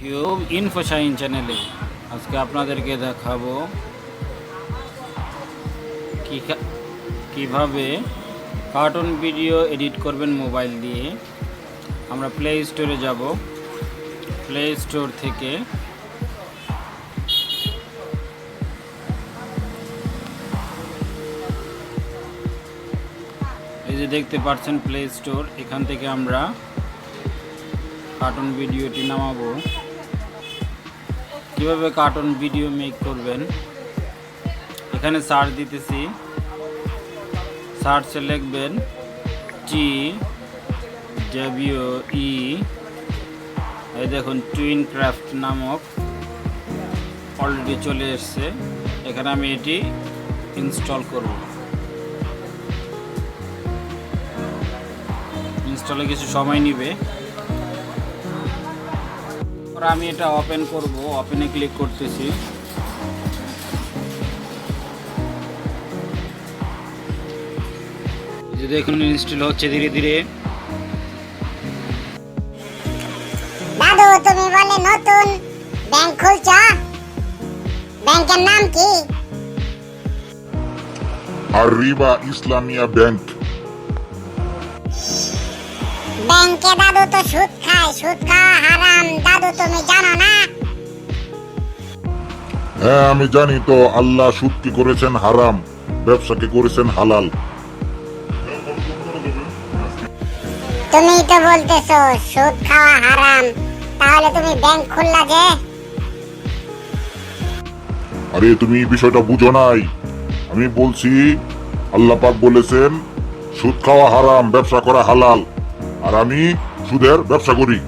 YouTube ইনফোশাহিন চ্যানেলে আজকে আপনাদেরকে দেখাবো কিভাবে কার্টুন ভিডিও এডিট করবেন মোবাইল দিয়ে। আমরা প্লে স্টোরে যাব। প্লে স্টোর থেকে এই যে দেখতে পাচ্ছেন প্লে স্টোর, এখান থেকে আমরা কার্টুন ভিডিওটি নামাবো। কিভাবে কার্টুন ভিডিও মেক করবেন, এখানে সার্চ দিতেছি। সার্চে লিখবেন TWE, এই দেখুন টুইন ক্রাফট নামক অলরেডি চলে এসছে। এখানে আমি এটি ইনস্টল করব। ইনস্টলে কিছু সময় নেবে। আমি এটা ওপেন করব। ওপেনে ক্লিক করতেছি। যে দেখুন ইনস্টল হচ্ছে ধীরে ধীরে। দাদু, তুমি বলে নতুন ব্যাংক খুলছ? ব্যাংকের নাম কি? আরিবা ইসলামিয়া ব্যাংক। ব্যাংকে দাদু তো সুদ খায়, সুদ খাওয়া হারাম। দাদু তুমি জানো না? হ্যাঁ, আমি জানি তো। আল্লাহ সুদকে করেছেন হারাম, ব্যবসাকে করেছেন হালাল। তুমি তো বলতেছো সুদ খাওয়া হারাম, তাহলে তুমি ব্যাংক খুললা যে? আরে তুমি এই বিষয়টা বুঝো নাই। আমি বলছি আল্লাহ পাক বলেছেন সুদ খাওয়া হারাম, ব্যবসা করা হালাল, আর আমি সুদের ব্যবসা করি।